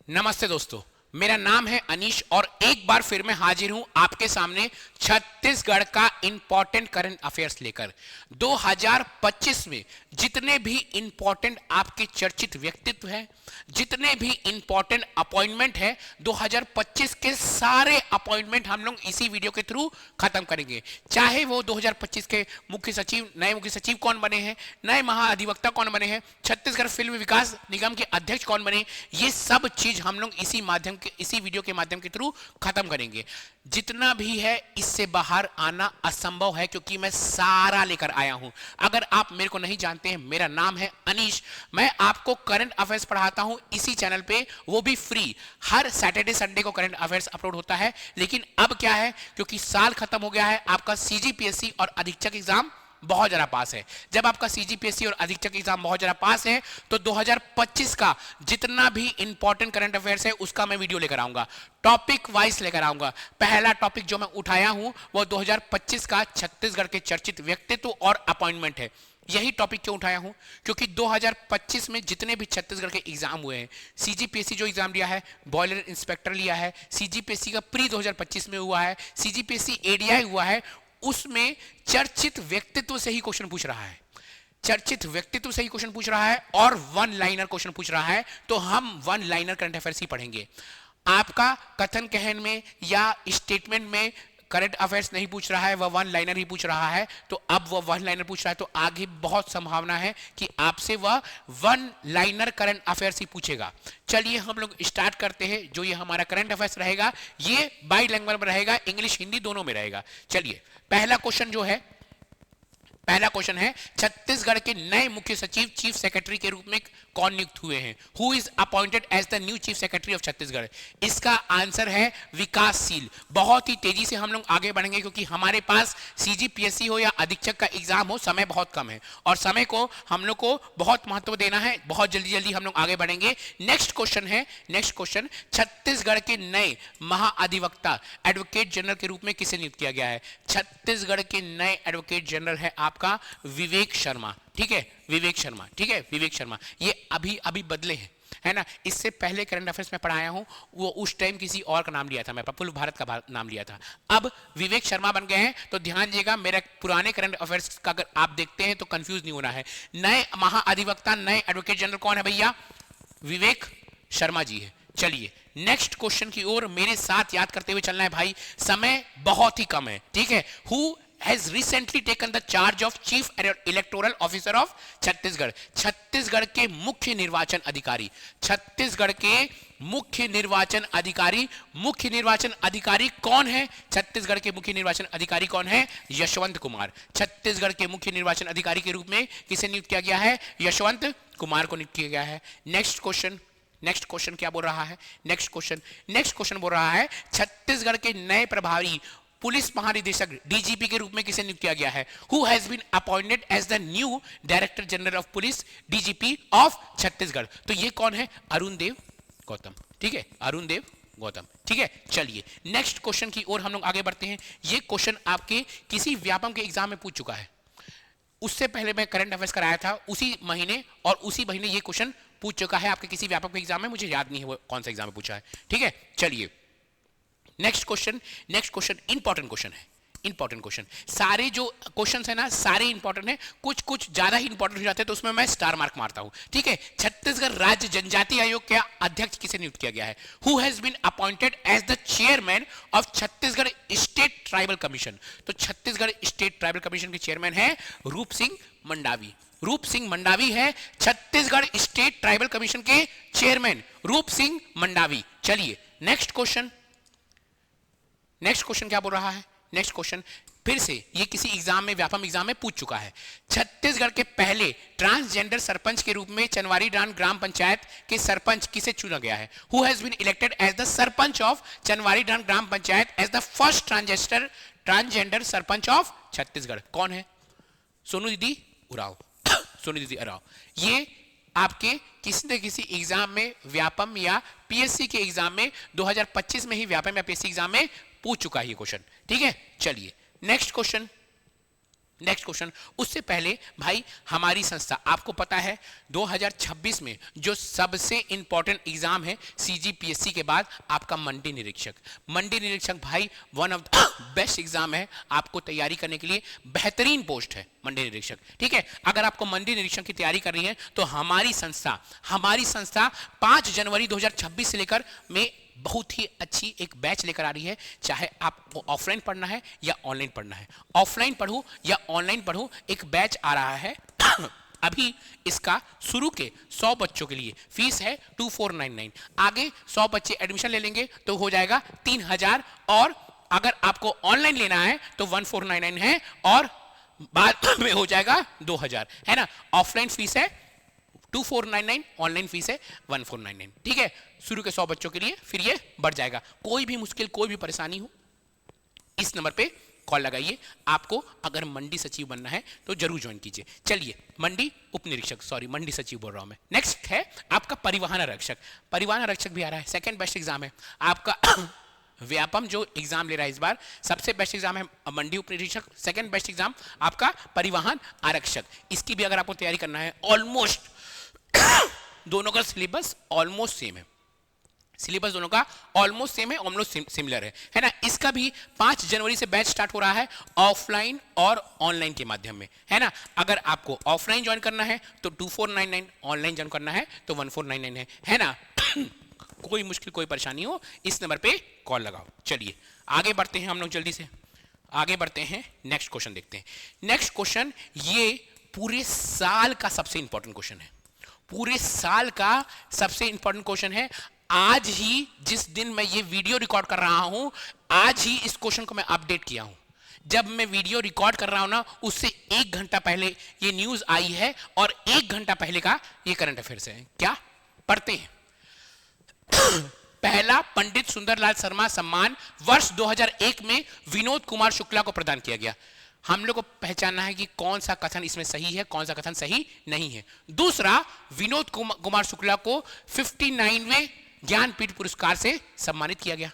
नमस्ते दोस्तों, मेरा नाम है अनीश और एक बार फिर मैं हाजिर हूं आपके सामने छत्तीसगढ़ का इंपॉर्टेंट करंट अफेयर्स लेकर। 2025 में जितने भी इंपॉर्टेंट आपके चर्चित व्यक्तित्व हैं, जितने भी इंपॉर्टेंट अपॉइंटमेंट है, 2025 के सारे अपॉइंटमेंट हम लोग इसी वीडियो के थ्रू खत्म करेंगे। चाहे वो 2025 के मुख्य सचिव, नए मुख्य सचिव कौन बने हैं, नए महाअधिवक्ता कौन बने हैं, छत्तीसगढ़ फिल्म विकास निगम के अध्यक्ष कौन बने, ये सब चीज हम लोग इसी वीडियो के माध्यम के थ्रू खत्म करेंगे। जितना भी है इससे बाहर आना असंभव है, क्योंकि मैं सारा लेकर आया हूं। अगर आप मेरे को नहीं जानते हैं, मेरा नाम है अनीश। मैं आपको करंट अफेयर्स पढ़ाता हूं इसी चैनल पे, वो भी फ्री। हर सैटरडे संडे को करंट अफेयर्स अपलोड होता है। लेकिन अब क्या है, क्योंकि साल खत्म हो गया है, आपका सीजीपीएससी और अधीक्षक एग्जाम बहुत जरा पास है। जब आपका सीजीपीएससी और अधीक्षक एग्जाम बहुत जरा पास है, तो 2025 का जितना भी इंपॉर्टेंट करंट अफेयर्स है उसका मैं वीडियो लेकर आऊंगा, टॉपिक वाइज लेकर आऊंगा। पहला टॉपिक जो मैं उठाया हूं वो 2025 का छत्तीसगढ़ के चर्चित व्यक्तित्व और अपॉइंटमेंट है। यही टॉपिक क्यों उठाया हूं, क्योंकि 2025 में जितने भी छत्तीसगढ़ के एग्जाम हुए हैं, सीजीपीएससी जो एग्जाम लिया है, बॉयलर इंस्पेक्टर लिया है, सीजीपीएससी का प्री 2025 में हुआ है, सीजीपीएससी एडीआई हुआ है, उसमें चर्चित व्यक्तित्व से ही क्वेश्चन पूछ रहा है। चर्चित व्यक्तित्व से ही क्वेश्चन पूछ रहा है और वन लाइनर क्वेश्चन पूछ रहा है। तो हम वन लाइनर करंट अफेयर्स ही पढ़ेंगे। आपका कथन कहन में या स्टेटमेंट में करंट अफेयर्स नहीं पूछ रहा है, वह वन लाइनर ही पूछ रहा है। तो अब वह वन लाइनर पूछ रहा है, तो आगे बहुत संभावना है कि आपसे वह वन लाइनर करंट अफेयर्स ही पूछेगा। चलिए हम लोग स्टार्ट करते हैं। जो ये हमारा करंट अफेयर्स रहेगा, ये बाई लैंग्वेज में रहेगा, इंग्लिश हिंदी दोनों में रहेगा। चलिए पहला क्वेश्चन है छत्तीसगढ़ के नए मुख्य सचिव चीफ सेक्रेटरी के रूप में कौन नियुक्त हुए हैं? Who is appointed as the new chief secretary of Chhattisgarh? इसका आंसर है विकासशील। बहुत ही तेजी से हम लोग आगे बढ़ेंगे, क्योंकि हमारे पास सीजीपीएससी हो या अधीक्षक का एग्जाम हो, समय बहुत कम है और समय को हम लोग को बहुत महत्व देना है। बहुत जल्दी जल्दी हम लोग आगे बढ़ेंगे। नेक्स्ट क्वेश्चन, छत्तीसगढ़ के नए महाअधिवक्ता एडवोकेट जनरल के रूप में किसे नियुक्त किया गया है? छत्तीसगढ़ के नए एडवोकेट जनरल है आपका विवेक शर्मा। ठीक है, विवेक शर्मा। ये अभी बदले हैं, है ना। इससे पहले करंट अफेयर्स में पढ़ाया हूं, वो उस टाइम किसी और का नाम लिया था, मैं प्रफुल्ल भारत का नाम लिया था। अब विवेक शर्मा बन गए हैं। तो ध्यान दीजिएगा, मेरे पुराने करंट अफेयर्स का अगर आप देखते हैं तो कंफ्यूज नहीं होना है। नए महाअधिवक्ता, नए एडवोकेट जनरल कौन है भैया? विवेक शर्मा जी है। चलिए नेक्स्ट क्वेश्चन की ओर मेरे साथ याद करते हुए चलना है भाई, समय बहुत ही कम है। ठीक है, who has recently taken the charge of chief electoral officer of Chhattisgarh? Chhattisgarh के मुख्य निर्वाचन अधिकारी कौन है? छत्तीसगढ़ के मुख्य निर्वाचन अधिकारी कौन है? यशवंत कुमार। छत्तीसगढ़ के मुख्य निर्वाचन अधिकारी के रूप में किसे नियुक्त किया गया है? यशवंत कुमार को नियुक्त किया गया है। नेक्स्ट क्वेश्चन क्या बोल रहा है? नेक्स्ट क्वेश्चन बोल रहा है छत्तीसगढ़ के नए प्रभारी पुलिस महानिदेशक डीजीपी के रूप में किसे नियुक्त किया गया है? Who has been appointed as the new director general of police DGP of Chhattisgarh? तो ये कौन है? अरुण देव गौतम। ठीक है, अरुण देव गौतम। ठीक है, चलिए नेक्स्ट क्वेश्चन की ओर हम लोग आगे बढ़ते हैं। ये क्वेश्चन आपके किसी व्यापम के एग्जाम में पूछ चुका है। उससे पहले मैं करंट अफेयर्स कराया था उसी महीने, और उसी महीने ये क्वेश्चन पूछ चुका है आपके किसी व्यापक के एग्जाम में। मुझे याद नहीं है वो कौन सा एग्जाम में पूछा है। ठीक है, चलिए नेक्स्ट क्वेश्चन इंपॉर्टेंट क्वेश्चन। सारे जो क्वेश्चन है ना, सारे इंपॉर्टेंट है। कुछ ज्यादा ही इंपॉर्टेंट हो जाते हैं तो उसमें मैं स्टार मार्क मारता हूं। ठीक है, छत्तीसगढ़ राज्य जनजाति आयोग का अध्यक्ष किसे नियुक्त किया गया है? Who has been appointed as the chairman of Chhattisgarh state tribal commission? तो छत्तीसगढ़ स्टेट ट्राइबल कमीशन के चेयरमैन है रूप सिंह मंडावी है छत्तीसगढ़ स्टेट ट्राइबल कमीशन के चेयरमैन रूप सिंह मंडावी। चलिए नेक्स्ट क्वेश्चन क्या बोल रहा है? नेक्स्ट क्वेश्चन फिर से ये किसी एग्जाम में, व्यापम एग्जाम में पूछ चुका है। छत्तीसगढ़ के पहले ट्रांसजेंडर सरपंच के रूप में चनवारी डांड ग्राम पंचायत के सरपंच किसे चुना गया है? Who has been elected as the sarpanch of Chanwari Dand Gram Panchayat as the first transgender sarpanch of Chhattisgarh? कौन है? सोनू दीदी उराव। ये आपके किसी न किसी एग्जाम में, व्यापम या पीएससी के एग्जाम में, 2025 में ही व्यापम या पीएससी एग्जाम में पूछ चुका है ये क्वेश्चन। ठीक है, चलिए नेक्स्ट नेक्स्ट क्वेश्चन, उससे पहले भाई हमारी संस्था, आपको पता है 2026 में जो सबसे इंपॉर्टेंट एग्जाम है सीजीपीएससी के बाद आपका मंडी निरीक्षक। मंडी निरीक्षक भाई one of the best exam है, आपको तैयारी करने के लिए बेहतरीन पोस्ट है मंडी निरीक्षक। ठीक है, अगर आपको मंडी निरीक्षक की तैयारी करनी है तो हमारी संस्था 5 जनवरी 2026 से लेकर में बहुत ही अच्छी एक बैच लेकर आ रही है। चाहे आपको ऑफलाइन पढ़ना है या ऑनलाइन पढ़ना है, ऑफलाइन पढ़ो या ऑनलाइन पढ़ो, एक बैच आ रहा है अभी इसका शुरू के 100 बच्चों के लिए फीस है 2499। आगे 100 बच्चे एडमिशन ले लेंगे तो हो जाएगा 3000, और अगर आपको ऑनलाइन लेना है तो 1499 है और बाद में हो जाएगा 2000, है ना। ऑफलाइन फीस है 2499, ऑनलाइन फीस है 1499। ठीक है, शुरू के 100 बच्चों के लिए, फिर ये बढ़ जाएगा। कोई भी मुश्किल, कोई भी परेशानी हो, इस नंबर पे कॉल लगाइए। आपको अगर मंडी सचिव बनना है तो जरूर ज्वाइन कीजिए। चलिए, मंडी उप निरीक्षक, सॉरी मंडी सचिव बोल रहा हूं मैं। नेक्स्ट है आपका परिवहन आरक्षक। परिवहन आरक्षक भी आ रहा है, सेकंड बेस्ट एग्जाम है आपका व्यापम जो एग्जाम ले रहा है इस बार, सबसे बेस्ट एग्जाम है मंडी उप निरीक्षक, सेकंड बेस्ट एग्जाम आपका परिवहन आरक्षक। इसकी भी अगर आपको तैयारी करना है, ऑलमोस्ट दोनों का सिलेबस ऑलमोस्ट सेम है, सिलेबस दोनों का ऑलमोस्ट सेम है, ऑलमोस्ट सिमिलर है ना। इसका भी 5 जनवरी से बैच स्टार्ट हो रहा है, ऑफलाइन और ऑनलाइन के माध्यम में, है ना। अगर आपको ऑफलाइन ज्वाइन करना है तो 2499, ऑनलाइन ज्वाइन करना है तो 1499 है ना। कोई मुश्किल, कोई परेशानी हो, इस नंबर पे कॉल लगाओ। चलिए आगे बढ़ते हैं हम लोग, जल्दी से आगे बढ़ते हैं, नेक्स्ट क्वेश्चन देखते हैं। नेक्स्ट क्वेश्चन ये पूरे साल का सबसे इंपॉर्टेंट क्वेश्चन है, पूरे साल का सबसे इंपॉर्टेंट क्वेश्चन है। आज ही, जिस दिन मैं ये वीडियो रिकॉर्ड कर रहा हूं, आज ही इस क्वेश्चन को मैं अपडेट किया हूं। जब मैं वीडियो रिकॉर्ड कर रहा हूं ना, उससे 1 घंटा पहले ये न्यूज आई है और 1 घंटा पहले का ये करंट अफेयर्स है। क्या पढ़ते हैं? पहला पंडित सुंदरलाल शर्मा सम्मान वर्ष 2001 में विनोद कुमार शुक्ला को प्रदान किया गया। हम लोग को पहचानना है कि कौन सा कथन इसमें सही है, कौन सा कथन सही नहीं है। दूसरा, विनोद कुमार शुक्ला को 59वें ज्ञानपीठ पुरस्कार से सम्मानित किया गया।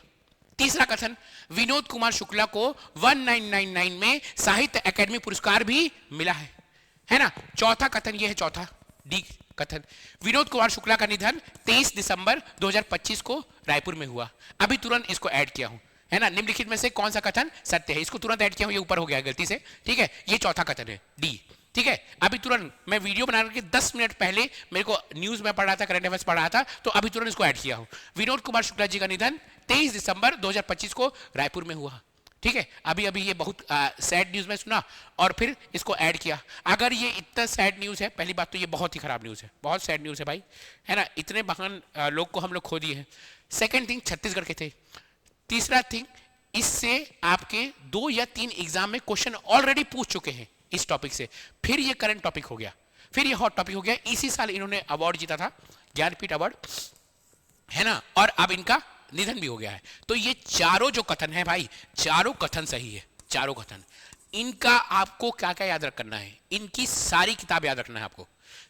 तीसरा कथन, विनोद कुमार शुक्ला को 1999 में साहित्य अकादमी पुरस्कार भी मिला है ना। चौथा कथन यह है, चौथा डी कथन, विनोद कुमार शुक्ला का निधन 23 दिसंबर 2025 को रायपुर में हुआ। अभी तुरंत इसको ऐड किया हूं, है ना। निम्नलिखित में से कौन सा कथन सत्य है, इसको तुरंत ऐड किया हूं, ये ऊपर हो गया गलती से। ठीक है, ये चौथा कथन है, डी। ठीक है, अभी तुरंत मैं वीडियो बना के 10 मिनट पहले मेरे को न्यूज में पढ़ रहा था, करंट अफेयर्स पढ़ रहा था, तो अभी तुरंत इसको ऐड किया हूं। विनोद कुमार शुक्ला जी का निधन 23 दिसंबर 2025 को रायपुर में हुआ। ठीक है, अभी अभी ये बहुत सैड न्यूज में सुना और फिर इसको ऐड किया। अगर ये इतना सैड न्यूज है, पहली बात तो ये बहुत ही खराब न्यूज है, बहुत सैड न्यूज है भाई, है ना। इतने महान लोग को हम लोग खो दिए हैं। सेकेंड थिंग, छत्तीसगढ़ के थे। तीसरा थिंग, इससे आपके 2 या 3 एग्जाम में क्वेश्चन ऑलरेडी पूछ चुके हैं इस टॉपिक से, फिर ये करंट टॉपिक हो गया, फिर ये हॉट टॉपिक हो गया। इसी साल इन्होंने अवार्ड जीता था, ज्ञानपीठ अवार्ड, है ना, और अब इनका निधन भी हो गया है। तो ये चारों जो कथन है भाई, चारों कथन सही है, चारों कथन। इनका आपको क्या क्या याद रखना है, इनकी सारी किताब याद रखना है आपको।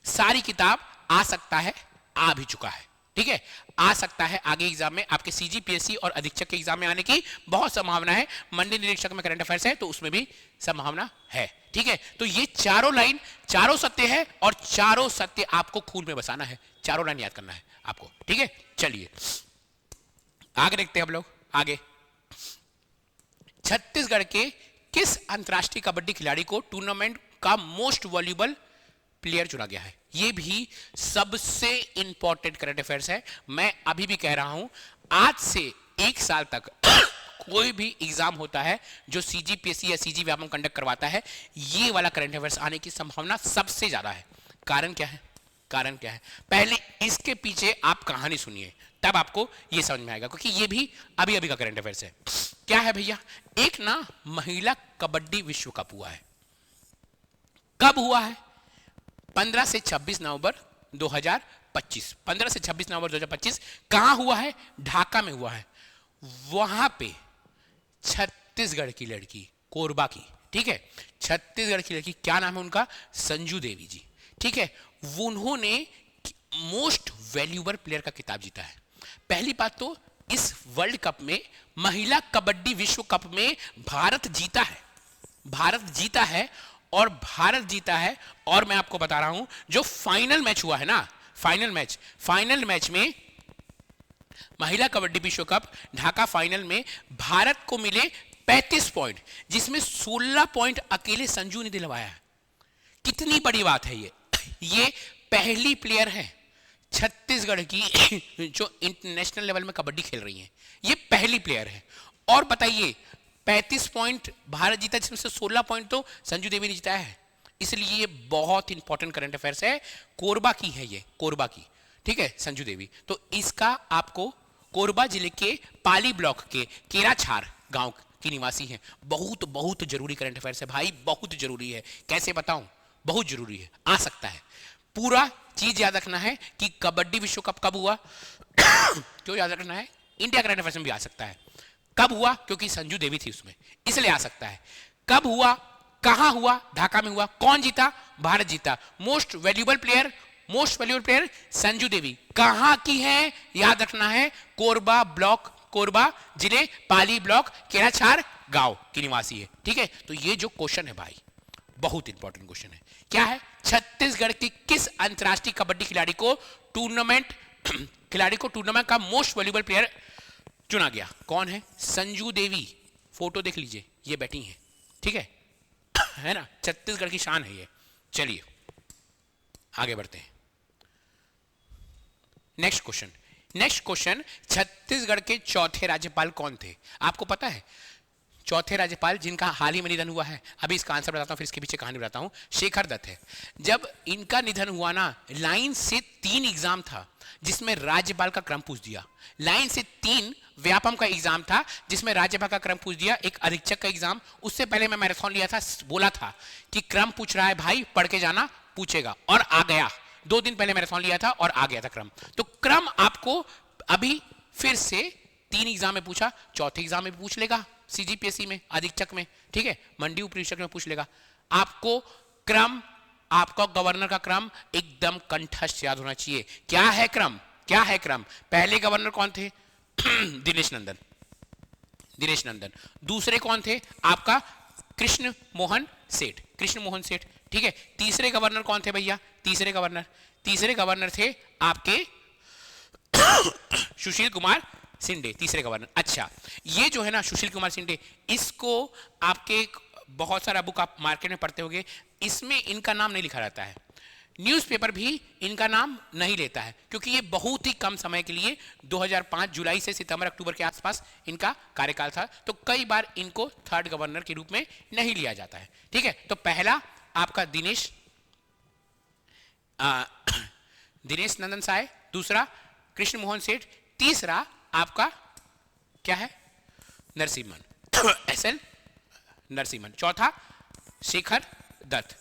सारी किताब आ सकता है, आ भी चुका है, ठीक है, आ सकता है आगे एग्जाम में, आपके सीजीपीएससी और अधीक्षक के एग्जाम में आने की बहुत संभावना है। मंडी निरीक्षक में करंट अफेयर्स है तो उसमें भी संभावना है। ठीक है, तो ये चारों लाइन, चारों सत्य है और चारों सत्य आपको खून में बसाना है, चारों लाइन याद करना है आपको। ठीक है, चलिए आगे देखते हैं हम लोग। आगे, छत्तीसगढ़ के किस अंतरराष्ट्रीय कबड्डी खिलाड़ी को टूर्नामेंट का मोस्ट वैल्यूएबल प्लेयर चुना गया है? ये भी सबसे इंपॉर्टेंट करंट अफेयर्स है। मैं अभी भी कह रहा हूं, आज से 1 साल तक कोई भी एग्जाम होता है जो सीजीपीएससी या सीजी व्यापम कंडक्ट करवाता है, ये वाला करंट अफेयर्स आने की संभावना सबसे ज्यादा है। कारण क्या है? कारण क्या है? पहले इसके पीछे आप कहानी सुनिए, तब आपको ये समझ में आएगा, क्योंकि ये भी अभी अभी का करंट अफेयर्स है। क्या है भैया? एक ना महिला कबड्डी विश्व कप हुआ है। कब हुआ है? 15 से 26 नवंबर 2025। 15 से 26 नवंबर 2025 कहां हुआ है? ढाका में हुआ है। वहां पे छत्तीसगढ़ की लड़की, कोरबा की, ठीक है, छत्तीसगढ़ की लड़की, क्या नाम है उनका? संजू देवी जी। ठीक है, उन्होंने मोस्ट वैल्यूएबल प्लेयर का खिताब जीता है। पहली बात तो इस वर्ल्ड कप में, महिला कबड्डी विश्व कप में भारत जीता है, भारत जीता है। और भारत जीता है। और मैं आपको बता रहा हूं जो फाइनल मैच हुआ है ना, फाइनल मैच में महिला कबड्डी विश्व कप ढाका फाइनल में भारत को मिले 35 पॉइंट, जिसमें 16 पॉइंट अकेले संजू ने दिलवाया है। कितनी बड़ी बात है ये पहली प्लेयर है छत्तीसगढ़ की जो इंटरनेशनल लेवल में कबड्डी खेल रही है, ये पहली प्लेयर है। और बताइए 35 पॉइंट भारत जीता, जिसमें से 16 पॉइंट तो संजू देवी ने जिताया है। इसलिए ये बहुत इंपॉर्टेंट करंट अफेयर्स है। कोरबा की है ये, कोरबा की, ठीक है, संजू देवी। तो इसका आपको कोरबा जिले के पाली ब्लॉक के केराछार गांव की निवासी है। बहुत बहुत जरूरी करंट अफेयर्स है भाई, बहुत जरूरी है। कैसे बताऊं, बहुत जरूरी है, आ सकता है। पूरा चीज याद रखना है कि कबड्डी विश्व कप कब हुआ क्यों याद रखना है, इंडिया करंट अफेयर्स में भी आ सकता है। कब हुआ, क्योंकि संजू देवी थी उसमें, इसलिए आ सकता है। कब हुआ, कहां हुआ, ढाका में हुआ। कौन जीता, भारत जीता। Most valuable player Sanju Devi. कहां की है, याद रखना है, कोरबा ब्लॉक, कोरबा जिले पाली ब्लॉक केराछार गांव की निवासी है। ठीक है, तो ये जो क्वेश्चन है भाई बहुत इंपॉर्टेंट क्वेश्चन है। क्या है, छत्तीसगढ़ की किस अंतरराष्ट्रीय कबड्डी खिलाड़ी को टूर्नामेंट का मोस्ट वैल्यूएबल प्लेयर चुना गया। कौन है, संजू देवी। फोटो देख लीजिए, ये बैठी है, ठीक है ना, छत्तीसगढ़ की शान है ये। चलिए आगे बढ़ते हैं। नेक्स्ट क्वेश्चन, छत्तीसगढ़ के चौथे राज्यपाल कौन थे। आपको पता है चौथे राज्यपाल जिनका हाल ही में निधन हुआ है, अभी इसका आंसर बताता हूं, फिर इसके पीछे कहानी बताता हूं। शेखर दत्त है। जब इनका निधन हुआ ना, लाइन से 3 एग्जाम था जिसमें राज्यपाल का क्रम पूछ दिया। लाइन से 3 व्यापम का एग्जाम था जिसमें राज्यपाल का क्रम पूछ दिया, एक अधीक्षक का एग्जाम। उससे पहले मैं मैराथन लिया था, बोला था कि क्रम पूछ रहा है भाई, पढ़ के जाना, पूछेगा, और आ गया। 2 दिन पहले मैराथन लिया था और आ गया था क्रम। तो क्रम आपको अभी फिर से 3 एग्जाम में पूछा, चौथे एग्जाम में भी पूछ लेगा, सीजीपीएससी में, अधीक्षक में, ठीक है, मंडी उपरीक्षक में पूछ लेगा। आपको क्रम, आपका गवर्नर का क्रम एकदम कंठस्थ याद होना चाहिए। क्या है क्रम, पहले गवर्नर कौन थे दिनेश नंदन। दूसरे कौन थे आपका कृष्ण मोहन सेठ, ठीक है। तीसरे गवर्नर कौन थे भैया, तीसरे गवर्नर थे आपके सुशील कुमार शिंदे, तीसरे गवर्नर। अच्छा, ये जो है ना सुशील कुमार शिंदे, इसको आपके बहुत सारा बुक आप मार्केट में पढ़ते होंगे, इसमें इनका नाम नहीं लिखा रहता है। न्यूज़पेपर भी इनका नाम नहीं लेता है, क्योंकि ये बहुत ही कम समय के लिए 2005 जुलाई से सितंबर अक्टूबर के आसपास इनका कार्यकाल था। तो कई बार इनको 3rd गवर्नर के रूप में नहीं लिया जाता है, ठीक है। तो पहला आपका दिनेश नंदन साय, दूसरा कृष्ण मोहन सेठ, तीसरा आपका क्या है, नरसिम्हन एसएल नरसिम्हन, चौथा शेखर दत्त।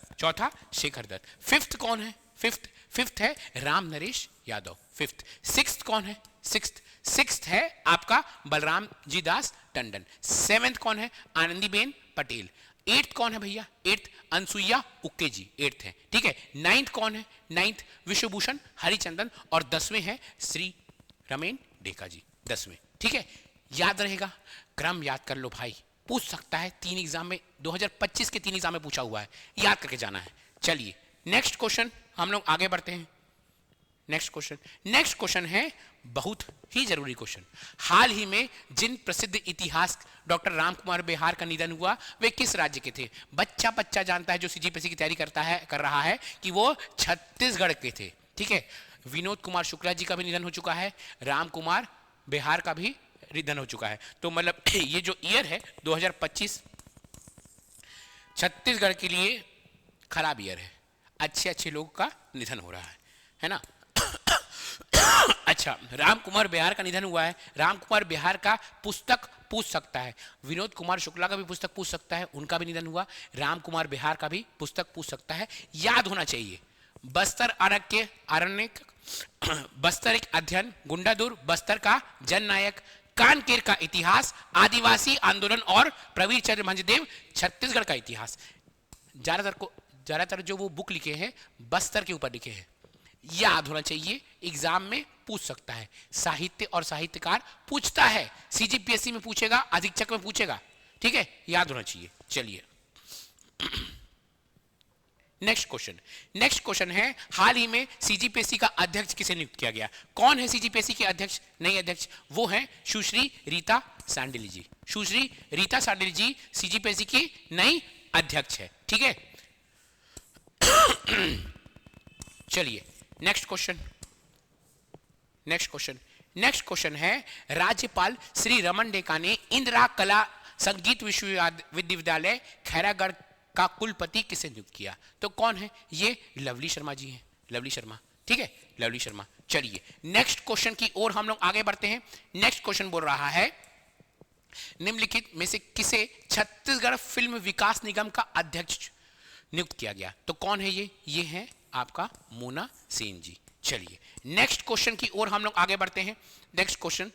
फिफ्थ कौन है, फिफ्थ है राम नरेश यादव, फिफ्थ। सिक्स्थ कौन है, सिक्स्थ है आपका बलराम जी दास टंडन। 7th कौन है, आनंदीबेन पटेल। 8th कौन है भैया, 8th अनसुईया उक्के जी, 8th है, ठीक है। 9th कौन है, 9th विश्वभूषण हरिचंदन, और 10वें है श्री रमेन डेका जी, 10वें, ठीक है। याद रहेगा, क्रम याद कर लो भाई, पूछ सकता है 3 एग्जाम में, 2025 के 3 एग्जाम में पूछा हुआ है, याद करके जाना है। चलिए नेक्स्ट क्वेश्चन, हम लोग आगे बढ़ते हैं। नेक्स्ट क्वेश्चन है बहुत ही जरूरी क्वेश्चन। हाल ही में जिन प्रसिद्ध इतिहास डॉक्टर रामकुमार बेहार का निधन हुआ, वे किस राज्य के थे। बच्चा जानता है जो सीजीपीएससी की तैयारी कर रहा है कि वो छत्तीसगढ़ के थे, ठीक है। विनोद कुमार शुक्ला जी का भी निधन हो चुका है, रामकुमार बेहार का भी निधन हो चुका है। तो मतलब ये जो ईयर है 2025 छत्तीसगढ़ के लिए खराब ईयर है। अच्छे लोगों का निधन हो रहा है ना। अच्छा, रामकुमार बेहार का निधन हुआ है। रामकुमार बेहार का पुस्तक पूछ सकता है, विनोद कुमार शुक्ला का भी पुस्तक पूछ सकता है, उनका भी निधन हुआ। रामकुमार बेहार का भी पुस्तक पूछ सकता है, याद होना चाहिए। बस्तर अरण्यक, बस्तर एक अध्ययन, गुंडादुर, बस्तर का जननायक, कानकेर का इतिहास, आदिवासी आंदोलन और प्रवीर चंद्र मंजदेव, छत्तीसगढ़ का इतिहास। ज्यादातर जो वो बुक लिखे हैं बस्तर के ऊपर लिखे हैं, याद होना चाहिए, एग्जाम में पूछ सकता है। साहित्य और साहित्यकार पूछता है, सीजीपीएससी में पूछेगा, अधीक्षक में पूछेगा, ठीक है, याद होना चाहिए। चलिए नेक्स्ट क्वेश्चन है, हाल ही में सीजीपीएससी का अध्यक्ष किसे नियुक्त किया गया? कौन है सीजीपीएससी के अध्यक्ष, नई अध्यक्ष? वो है सुश्री रीता सांडिल जी। सुश्री रीता सांडिल जी सीजीपीएससी की नई अध्यक्ष है, ठीक है। चलिए नेक्स्ट क्वेश्चन है, राज्यपाल श्री रमन डेका ने इंदिरा कला संगीत विश्वविद्यालय खैरागढ़ का कुलपति किसे नियुक्त किया? तो कौन है? ये लवली शर्मा जी हैं, लवली शर्मा, ठीक है, लवली शर्मा। चलिए नेक्स्ट क्वेश्चन की ओर हम लोग आगे बढ़ते हैं। नेक्स्ट क्वेश्चन बोल रहा है, निम्नलिखित में से किसे छत्तीसगढ़ फिल्म विकास निगम का अध्यक्ष नियुक्त किया गया? तो कौन है ये है आपका मोना सेन जी। चलिए नेक्स्ट क्वेश्चन की ओर हम लोग आगे बढ़ते हैं। नेक्स्ट क्वेश्चन,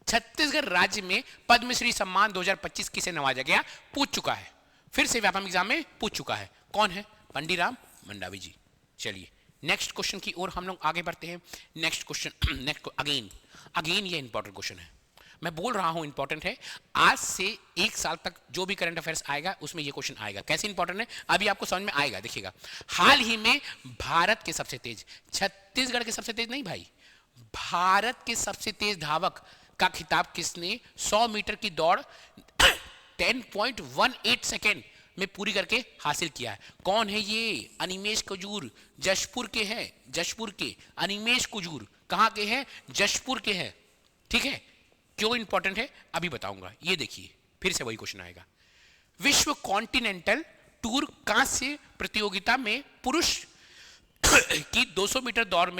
छत्तीसगढ़ राज्य में पद्मश्री सम्मान 2025 किसे नवाजा गया? पूछ चुका है, फिर से व्यापम एग्जाम में पूछ चुका है। कौन है? पंडित राम मंडावी जी। चलिए नेक्स्ट क्वेश्चन की ओर हम लोग आगे बढ़ते हैं। नेक्स्ट क्वेश्चन, अगेन ये इंपॉर्टेंट क्वेश्चन है, मैं बोल रहा हूं इंपॉर्टेंट है। आज से एक साल तक जो भी करंट अफेयर्स आएगा उसमें ये क्वेश्चन आएगा। कैसे इंपॉर्टेंट है अभी आपको समझ में आएगा, देखिएगा। हाल ही में भारत के सबसे तेज, छत्तीसगढ़ के सबसे तेज नहीं भाई, भारत के सबसे तेज धावक का खिताब किसने 100 मीटर की दौड़ 10.18 सेकेंड में पूरी करके हासिल किया है? कौन है ये? अनिमेश कुजूर, जशपुर के हैं, जशपुर के अनिमेश कुजूर। कहां के हैं? जशपुर के हैं, ठीक है। क्यों इंपॉर्टेंट है अभी बताऊंगा। ये देखिए फिर से वही क्वेश्चन आएगा। विश्व कॉन्टिनेंटल टूर कांस्य प्रतियोगिता में पुरुष की 200 मीटर दौड़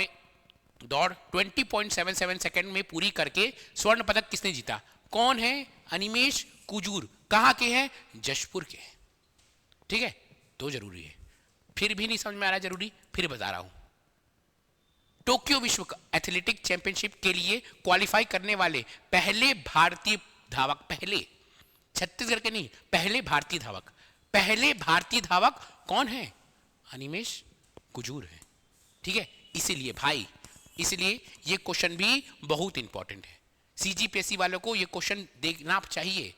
20.77 सेकंड में पूरी करके स्वर्ण पदक किसने जीता? कौन है? अनिमेश कुजूर। कहां के हैं? जशपुर के, ठीक है। तो जरूरी है, फिर भी नहीं समझ में आ रहा जरूरी, फिर बता रहा हूं। टोक्यो विश्व एथलेटिक चैंपियनशिप के लिए क्वालिफाई करने वाले पहले भारतीय धावक, पहले छत्तीसगढ़ के नहीं, पहले भारतीय धावक कौन है? अनिमेश कुजूर है, ठीक है। इसीलिए भाई, इसलिए ये क्वेश्चन भी बहुत इंपॉर्टेंट है। सीजीपीएससी वालों को ये क्वेश्चन देखना चाहिए,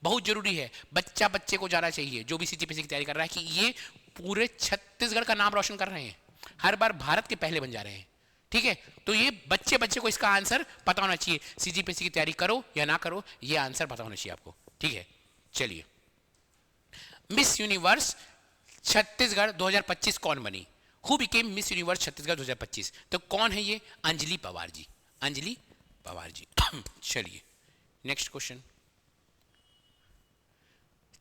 बहुत जरूरी है। बच्चे को जाना चाहिए जो भी सीजीपीएससी की तैयारी कर रहा है कि ये पूरे छत्तीसगढ़ का नाम रोशन कर रहे हैं, हर बार भारत के पहले बन जा रहे हैं, ठीक है। तो ये बच्चे को इसका आंसर पता होना चाहिए। सीजीपीएससी की तैयारी करो या ना करो, ये आंसर पता होना चाहिए आपको, ठीक है। चलिए, मिस यूनिवर्स छत्तीसगढ़ 2025 कौन बनी? Who became miss universe Chhattisgarh 2025? तो कौन है ये? अंजलि पवार जी, अंजलि पवार जी। चलिए नेक्स्ट क्वेश्चन,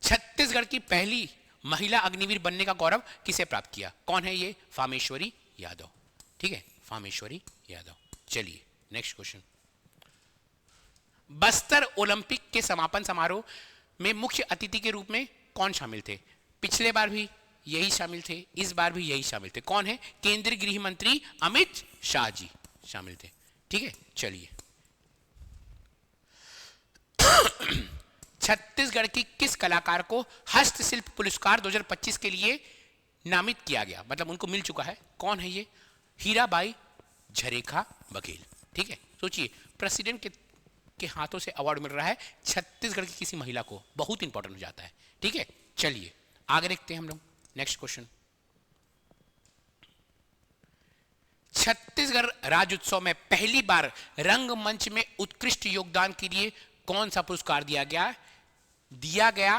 छत्तीसगढ़ की पहली महिला अग्निवीर बनने का गौरव किसे प्राप्त किया? कौन है ये? फामेश्वरी यादव, ठीक है, फामेश्वरी यादव। चलिए नेक्स्ट क्वेश्चन, बस्तर ओलंपिक के समापन समारोह में मुख्य अतिथि के रूप में कौन शामिल थे? पिछले बार भी यही शामिल थे, इस बार भी यही शामिल थे। कौन है? केंद्रीय गृह मंत्री अमित शाह जी शामिल थे, ठीक है। चलिए, छत्तीसगढ़ की किस कलाकार को हस्तशिल्प पुरस्कार 2025 के लिए नामित किया गया? मतलब उनको मिल चुका है। कौन है ये? हीराबाई झरेखा बघेल, ठीक है। सोचिए, प्रेसिडेंट के हाथों से अवार्ड मिल रहा है छत्तीसगढ़ की किसी महिला को, बहुत इंपॉर्टेंट हो जाता है, ठीक है। चलिए आगे देखते हैं हम लोग। नेक्स्ट क्वेश्चन, छत्तीसगढ़ राज्योत्सव में पहली बार रंगमंच में उत्कृष्ट योगदान के लिए कौन सा पुरस्कार दिया गया?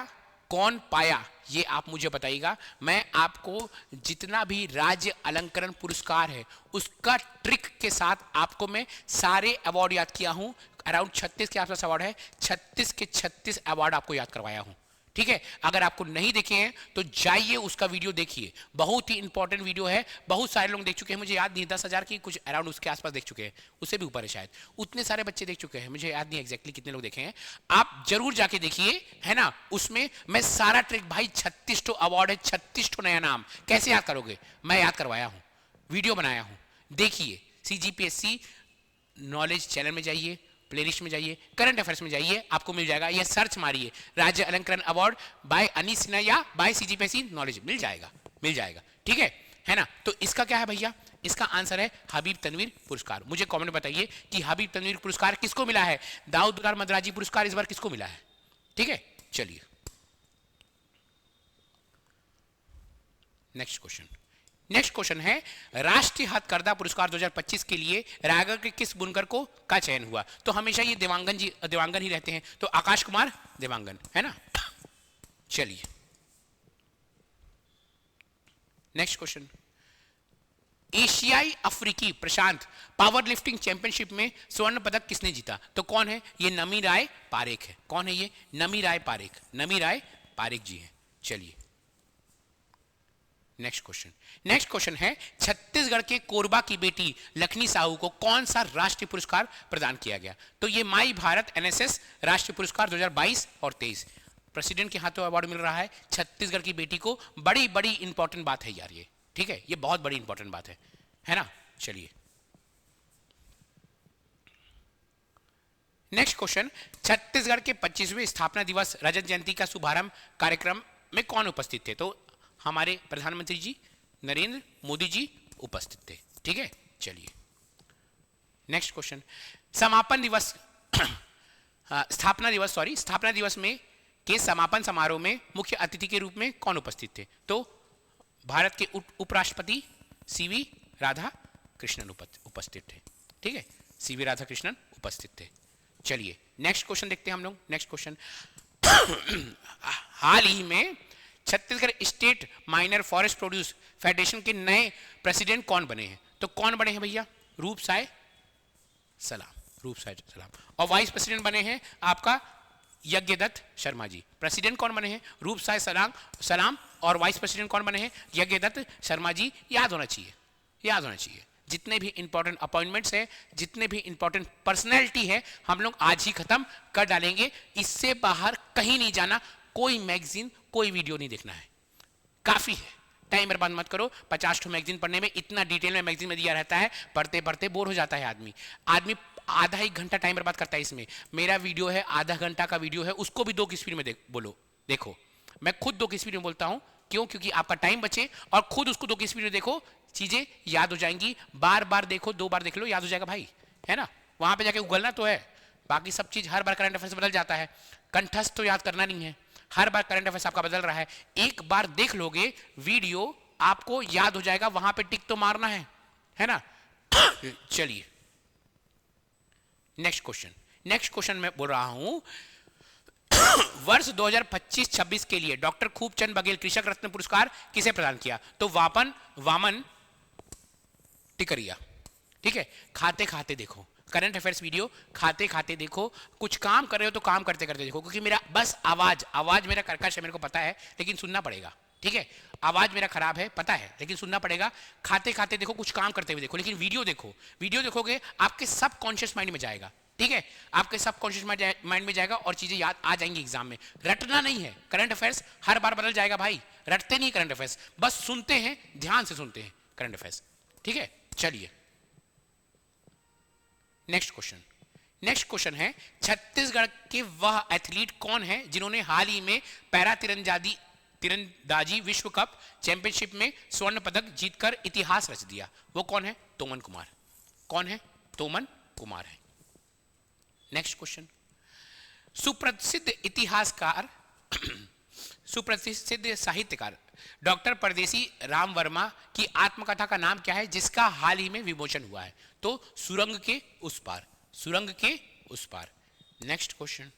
कौन पाया? ये आप मुझे बताइएगा। मैं आपको जितना भी राज्य अलंकरण पुरस्कार है उसका ट्रिक के साथ आपको मैं सारे अवार्ड याद किया हूं। अराउंड 36 के आसपास अवार्ड है, 36 के 36 अवार्ड आपको याद करवाया हूं, ठीक है। अगर आपको नहीं देखे हैं तो जाइए उसका वीडियो देखिए, बहुत ही इंपॉर्टेंट वीडियो है। बहुत सारे लोग देख चुके हैं, मुझे याद नहीं, 10,000 की कुछ अराउंड उसके आसपास देख चुके हैं, उससे भी ऊपर है शायद। उतने सारे बच्चे देख चुके हैं, मुझे याद नहीं एग्जैक्टली कितने लोग देखे हैं। आप जरूर जाके देखिए, है ना। उसमें मैं सारा ट्रिक, भाई 36 अवार्ड है, 36 नया नाम कैसे याद करोगे? मैं याद करवाया हूं, वीडियो बनाया हूं, देखिए। सीजीपीएससी नॉलेज चैनल में जाइए, प्लेलिस्ट में जाइए, करंट अफेयर्स में जाइए, आपको मिल जाएगा। या सर्च मारिए राज्य अलंकरण अवार्ड बाय अनीस सिन्हा या बाय सीजीपीएससी नॉलेज, मिल जाएगा, ठीक है ना। तो इसका क्या है भैया? इसका आंसर है हबीब तनवीर पुरस्कार। मुझे कमेंट में बताइए कि हबीब तनवीर पुरस्कार किसको मिला है? दाऊद दुलार मदराजी पुरस्कार इस बार किसको मिला है? ठीक है, चलिए नेक्स्ट क्वेश्चन है राष्ट्रीय हथकरघा पुरस्कार 2025 के लिए रायगढ़ के किस बुनकर को का चयन हुआ? तो हमेशा ये देवांगन ही रहते हैं, तो आकाश कुमार देवांगन, है ना। चलिए नेक्स्ट क्वेश्चन, एशियाई अफ्रीकी प्रशांत पावर लिफ्टिंग चैंपियनशिप में स्वर्ण पदक किसने जीता? तो कौन है ये? नमी राय पारेख है। कौन है ये? नमी राय पारेख जी हैं। चलिए नेक्स्ट क्वेश्चन है छत्तीसगढ़ के कोरबा की बेटी लखनी साहू को कौन सा राष्ट्रीय पुरस्कार प्रदान किया गया? तो ये माई भारत एनएसएस राष्ट्रीय पुरस्कार 2022 और 23 प्रेसिडेंट के हाथों अवार्ड मिल रहा है छत्तीसगढ़ की बेटी को। बड़ी इंपॉर्टेंट बात है यार ये, ठीक है, ये बहुत बड़ी इंपॉर्टेंट बात है ना। चलिए नेक्स्ट क्वेश्चन, छत्तीसगढ़ के 25वें स्थापना दिवस रजत जयंती का शुभारंभ कार्यक्रम में कौन उपस्थित थे? तो हमारे प्रधानमंत्री जी नरेंद्र मोदी जी उपस्थित थे, ठीक है। चलिए नेक्स्ट क्वेश्चन, समापन दिवस स्थापना दिवस में के समापन समारोह में मुख्य अतिथि के रूप में कौन उपस्थित थे? तो भारत के उपराष्ट्रपति सीवी राधा कृष्णन उपस्थित थे, ठीक है, सीवी राधा कृष्णन उपस्थित थे। चलिए नेक्स्ट क्वेश्चन देखते हैं हम लोग। नेक्स्ट क्वेश्चन, हाल ही में Chhattisgarh state minor forest produce federation के नए प्रेसिडेंट कौन बने हैं? तो कौन बने हैं भैया? रूपसाय सलाम। और वाइस प्रेसिडेंट बने हैं आपका यज्ञदत्त शर्मा जी। प्रेसिडेंट कौन बने हैं? रूपसाय सलाम। और वाइस प्रेसिडेंट कौन बने हैं? यज्ञदत्त शर्मा जी। याद होना चाहिए। जितने भी इंपॉर्टेंट अपॉइंटमेंट्स है, जितने भी इंपॉर्टेंट पर्सनैलिटी है, हम लोग आज ही खत्म कर डालेंगे। इससे बाहर कहीं नहीं जाना, कोई मैगजीन कोई वीडियो नहीं देखना है, काफी है। टाइम बर्बाद मत करो। 50 ठो मैगजीन पढ़ने में, इतना डिटेल में मैगजीन में दिया रहता है, पढ़ते पढ़ते बोर हो जाता है आदमी आधा एक घंटा टाइम बर्बाद करता है इसमें। मेरा वीडियो है आधा घंटा का वीडियो है, उसको भी 2 की स्पीड में देखो। मैं खुद 2 की स्पीड में बोलता हूं, क्यों? क्योंकि आपका टाइम बचे और खुद उसको 2 की स्पीड में देखो, चीजें याद हो जाएंगी। बार देखो, 2 बार देख लो, याद हो जाएगा भाई, है ना। वहां पे जाके उगलना तो है, बाकी सब चीज हर बार करंट अफेयर्स बदल जाता है। कंठस्थ तो याद करना नहीं है, हर बार करंट अफेयर्स आपका बदल रहा है। एक बार देख लोगे वीडियो, आपको याद हो जाएगा, वहां पे टिक तो मारना है ना। चलिए नेक्स्ट क्वेश्चन मैं बोल रहा हूं, वर्ष 2025-26 के लिए डॉक्टर खूबचंद बघेल कृषक रत्न पुरस्कार किसे प्रदान किया? तो वामन टिकरिया, ठीक है। खाते देखो करंट अफेयर्स वीडियो, खाते देखो। कुछ काम कर रहे हो तो काम करते देखो, क्योंकि मेरा बस आवाज मेरा कर्कश है, मेरे को पता है, लेकिन सुनना पड़ेगा, ठीक है। आवाज मेरा खराब है पता है, लेकिन सुनना पड़ेगा। खाते देखो, कुछ काम करते हुए देखो, लेकिन वीडियो देखोगे आपके सब कॉन्शियस माइंड में जाएगा, ठीक है। आपके सब कॉन्शियस माइंड में जाएगा और चीजें याद आ जाएंगी एग्जाम में। रटना नहीं है, करंट अफेयर्स हर बार बदल जाएगा भाई, रटते नहीं करंट अफेयर्स, बस सुनते हैं, ध्यान से सुनते हैं करंट अफेयर्स, ठीक है। चलिए नेक्स्ट क्वेश्चन है, छत्तीसगढ़ के वह एथलीट कौन है जिन्होंने हाल ही में पैरा तीरंदाजी विश्व कप चैंपियनशिप में स्वर्ण पदक जीतकर इतिहास रच दिया? वो कौन है? तोमन कुमार है। नेक्स्ट क्वेश्चन, सुप्रसिद्ध साहित्यकार डॉक्टर परदेसी राम वर्मा की आत्मकथा का नाम क्या है जिसका हाल ही में विमोचन हुआ है? तो सुरंग के उस पार। नेक्स्ट क्वेश्चन,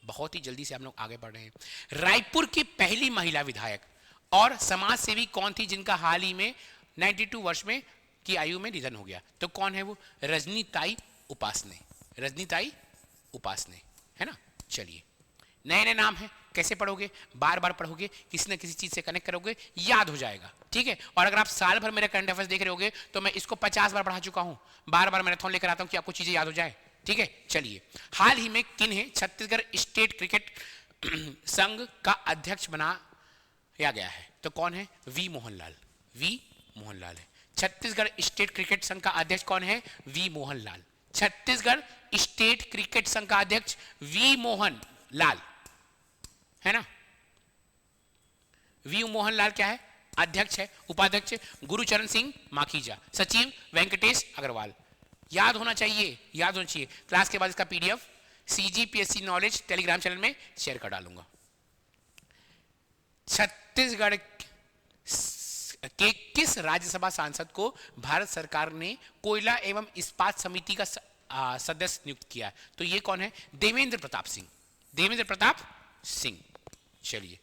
बहुत ही जल्दी से हम लोग आगे बढ़ रहे हैं। रायपुर की पहली महिला विधायक और समाज सेवी कौन थी जिनका हाल ही में 92 वर्ष में की आयु में निधन हो गया? तो कौन है वो? रजनीताई उपासने, है ना। चलिए नए नाम है, कैसे पढ़ोगे? बार पढ़ोगे, किसी न किसी चीज से कनेक्ट करोगे, याद हो जाएगा, ठीक है। और अगर आप साल भर मेरे करंट अफेयर्स देख रहे होगे तो मैं इसको 50 बार पढ़ा चुका हूं, बार मैराथन लेकर आता हूं कि आपको चीजें याद हो जाए, ठीक है। चलिए, हाल ही में किन्हें छत्तीसगढ़ स्टेट क्रिकेट संघ का अध्यक्ष बनाया गया है? तो कौन है? वी मोहनलाल है। छत्तीसगढ़ स्टेट क्रिकेट संघ का अध्यक्ष कौन है? V Mohanlal. Chhattisgarh state cricket संघ का अध्यक्ष वी मोहनलाल, है ना। वी मोहनलाल क्या है? अध्यक्ष है। उपाध्यक्ष गुरुचरण सिंह माखीजा, सचिव वेंकटेश अग्रवाल। याद होना चाहिए। क्लास के बाद इसका PDF CGPSC knowledge Telegram channel में शेयर कर डालूंगा। छत्तीसगढ़ के किस राज्यसभा सांसद को भारत सरकार ने कोयला एवं इस्पात समिति का सदस्य नियुक्त किया? तो ये कौन है? देवेंद्र प्रताप सिंह। देवेंद्र प्रताप सिंह। चलिए,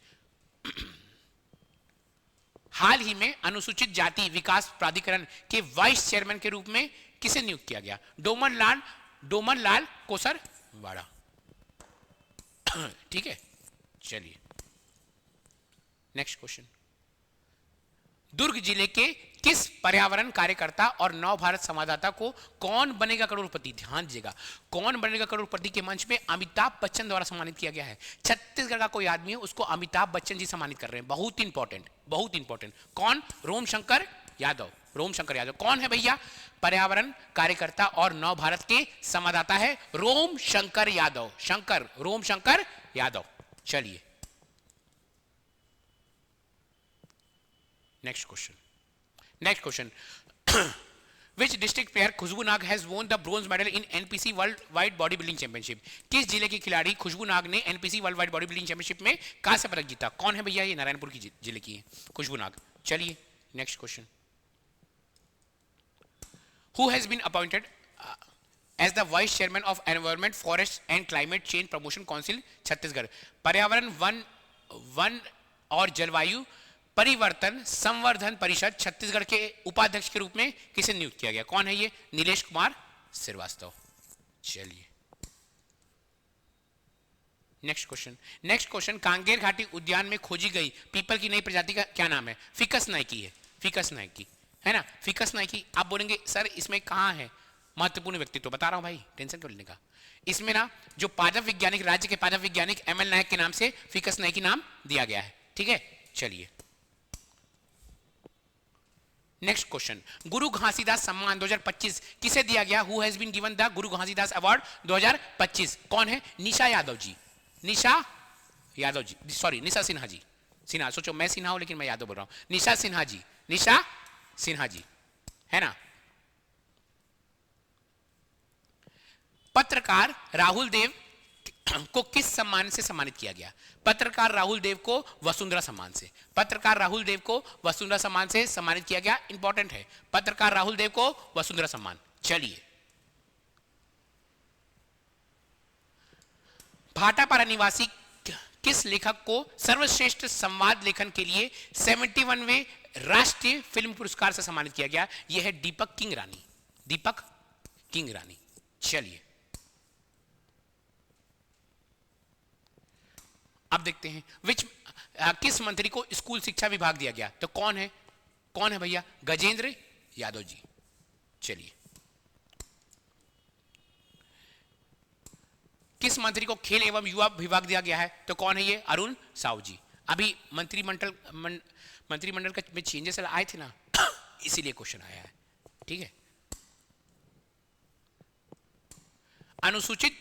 हाल ही में अनुसूचित जाति विकास प्राधिकरण के वाइस चेयरमैन के रूप में किसे नियुक्त किया गया? डोमन लाल कोसरवाड़ा। ठीक है, चलिए नेक्स्ट क्वेश्चन। दुर्ग जिले के किस पर्यावरण कार्यकर्ता और नव भारत संवाददाता को कौन बनेगा करोड़पति, ध्यान दीजिएगा, कौन बनेगा करोड़पति के मंच में अमिताभ बच्चन द्वारा सम्मानित किया गया है? छत्तीसगढ़ का कोई आदमी है, उसको अमिताभ बच्चन जी सम्मानित कर रहे हैं। बहुत इंपॉर्टेंट, बहुत इंपॉर्टेंट। कौन? रोमशंकर यादव। रोमशंकर यादव कौन है भैया? पर्यावरण कार्यकर्ता और नव भारत के संवाददाता है रोमशंकर यादव। रोमशंकर यादव। चलिए next question. Which district player Khushboo Nag has won the bronze medal in NPC World Wide Body Building Championship? किस जिले की खिलाड़ी खुशबू नाग ने NPC World Wide Body Building Championship में कांस्य पदक जीता? कौन है भैया? ये नारायणपुर की जिले की है खुशबू नाग। चलिए next question. Who has been appointed as the vice chairman of Environment, Forest and Climate Change Promotion Council Chhattisgarh? पर्यावरण, वन और जलवायु परिवर्तन संवर्धन परिषद छत्तीसगढ़ के उपाध्यक्ष के रूप में किसे नियुक्त किया गया? कौन है ये? नीलेश कुमार श्रीवास्तव। चलिए नेक्स्ट क्वेश्चन। कांगेर घाटी उद्यान में खोजी गई पीपल की नई प्रजाति का क्या नाम है? फिकस नाइकी है। फिकस नाइकी है ना, फिकस नाइकी। आप बोलेंगे सर इसमें कहाँ है महत्वपूर्ण व्यक्तित्व? बता रहा हूं भाई, टेंशन क्यों लेने का। इसमें ना जो पादप वैज्ञानिक, राज्य के पादप वैज्ञानिक ML नायक के नाम से फिकस नाइकी नाम दिया गया है। ठीक है, चलिए नेक्स्ट क्वेश्चन। गुरु घासीदास सम्मान 2025 किसे दिया गया? Who has been given the Guru Ghasidas award 2025? कौन है? निशा यादव जी। निशा सिन्हा जी। सिन्हा, सोचो मैं सिन्हा हूं लेकिन मैं यादव बोल रहा हूं। निशा सिन्हा जी है ना। पत्रकार राहुल देव को किस सम्मान से सम्मानित किया गया? पत्रकार राहुल देव को वसुंधरा सम्मान से। पत्रकार राहुल देव को वसुंधरा सम्मान से सम्मानित किया गया। इंपॉर्टेंट है, पत्रकार राहुल देव को वसुंधरा सम्मान। चलिए, भाटापारा निवासी किस लेखक को सर्वश्रेष्ठ संवाद लेखन के लिए 71वें राष्ट्रीय फिल्म पुरस्कार से सम्मानित किया गया? यह है दीपक किंग रानी। चलिए अब देखते हैं किस मंत्री को स्कूल शिक्षा विभाग दिया गया? तो कौन है भैया? गजेंद्र यादव जी। चलिए, किस मंत्री को खेल एवं युवा विभाग दिया गया है? तो कौन है ये? अरुण साहू जी। अभी मंत्रिमंडल में चेंजेस आए थे ना, इसीलिए क्वेश्चन आया है। ठीक है, अनुसूचित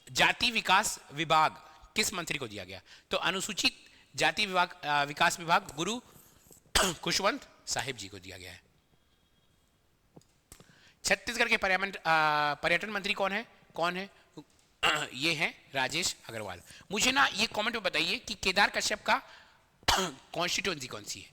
जाति विकास विभाग किस मंत्री को दिया गया? तो अनुसूचित जाति विकास विभाग गुरु खुशवंत साहिब जी को दिया गया है। छत्तीसगढ़ के पर्यटन मंत्री कौन है? ये है राजेश अग्रवाल। मुझे ना ये कमेंट में बताइए कि केदार कश्यप का कॉन्स्टिट्यूएंसी कौन सी है?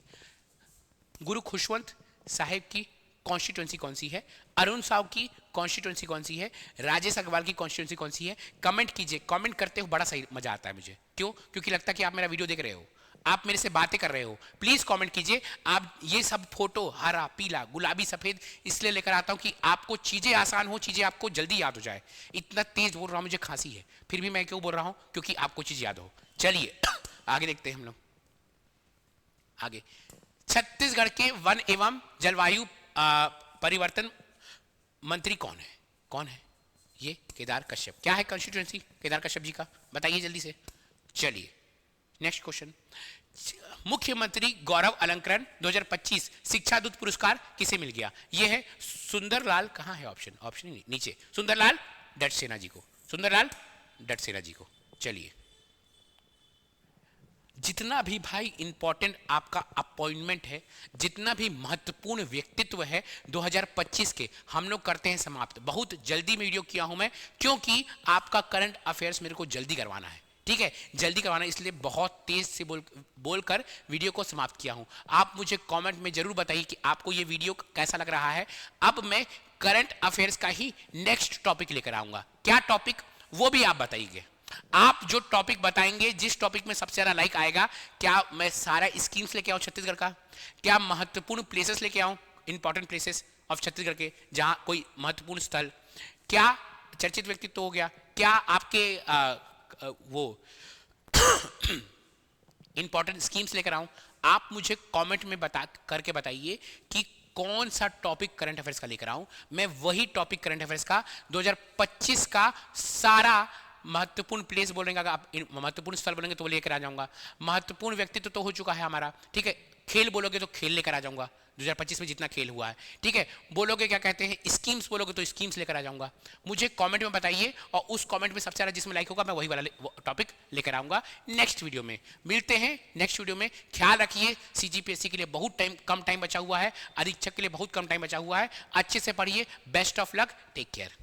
गुरु खुशवंत साहिब की कॉन्स्टिट्यूएंसी कौन सी है? अरुण साहब की कॉन्स्टिट्यूएंसी कौन सी है? राजेश अग्रवाल की कॉन्स्टिट्यूएंसी कौन सी है? कमेंट कीजिए। कमेंट करते हो बड़ा सही मजा आता है मुझे। क्यों? क्योंकि लगता है कि आप मेरा वीडियो देख रहे हो, आप मेरे से बातें कर रहे हो। प्लीज कमेंट कीजिए। आप ये सब फोटो हरा, पीला, गुलाबी, सफेद इसलिए लेकर आता हूं कि आपको चीजें आसान हो, चीजें आपको जल्दी याद हो जाए। इतना तेज बोल रहा हूं, मुझे खांसी है, फिर भी मैं क्यों बोल रहा हूं? क्योंकि आपको चीज याद हो। चलिए आगे देखते हैं हम लोग। आगे, छत्तीसगढ़ के वन एवं जलवायु परिवर्तन मंत्री कौन है? ये केदार कश्यप। क्या है कॉन्स्टिट्यूएंसी केदार कश्यप जी का? बताइए जल्दी से। चलिए नेक्स्ट क्वेश्चन। मुख्यमंत्री गौरव अलंकरण 2025 शिक्षा दूत पुरस्कार किसे मिल गया? ये है सुंदरलाल, कहां है ऑप्शन ही नीचे, सुंदरलाल डटसेना जी को। चलिए, जितना भी भाई इंपॉर्टेंट आपका अपॉइंटमेंट है, जितना भी महत्वपूर्ण व्यक्तित्व है 2025 के, हम लोग करते हैं समाप्त। बहुत जल्दी में वीडियो किया हूं मैं, क्योंकि आपका करंट अफेयर्स मेरे को जल्दी करवाना है। ठीक है, जल्दी करवाना, इसलिए बहुत तेज से बोलकर वीडियो को समाप्त किया हूं। आप मुझे कमेंट में जरूर बताइए कि आपको ये वीडियो कैसा लग रहा है। अब मैं करंट अफेयर्स का ही नेक्स्ट टॉपिक लेकर आऊंगा। क्या टॉपिक, वो भी आप बताइए। आप जो टॉपिक बताएंगे, जिस टॉपिक में सबसे ज्यादा लाइक आएगा, क्या मैं सारा स्कीम्स लेके आऊं छत्तीसगढ़ का, क्या महत्वपूर्ण प्लेसेस लेके आऊं, इंपॉर्टेंट प्लेसेस ऑफ छत्तीसगढ़ के, जहां कोई महत्वपूर्ण स्थल, क्या चर्चित व्यक्तित्व हो गया, क्या आपके वो इंपॉर्टेंट स्कीम्स लेकर आऊं। आप मुझे कमेंट में करके बताइए कि कौन सा टॉपिक करंट अफेयर्स का लेकर आऊं। मैं वही टॉपिक करंट अफेयर्स का 2025 का सारा महत्वपूर्ण प्लेस बोलेंगे, अगर आप महत्वपूर्ण स्थल बोलेंगे तो वो लेकर आ जाऊंगा। महत्वपूर्ण व्यक्तित्व तो हो चुका है हमारा, ठीक है। खेल बोलोगे तो खेल लेकर आ जाऊंगा, 2025 में जितना खेल हुआ है, ठीक है। बोलोगे क्या कहते हैं, स्कीम्स बोलोगे तो स्कीम्स लेकर आ जाऊंगा। मुझे कमेंट में बताइए, और उस कमेंट में सबसे ज्यादा जिसमें लाइक होगा मैं वही वाला टॉपिक लेकर आऊंगा नेक्स्ट वीडियो में। मिलते हैं नेक्स्ट वीडियो में। ख्याल रखिए, सीजीपीएससी के लिए बहुत कम टाइम बचा हुआ है, अधीक्षक के लिए बहुत कम टाइम बचा हुआ है। अच्छे से पढ़िए। Best of luck, take care.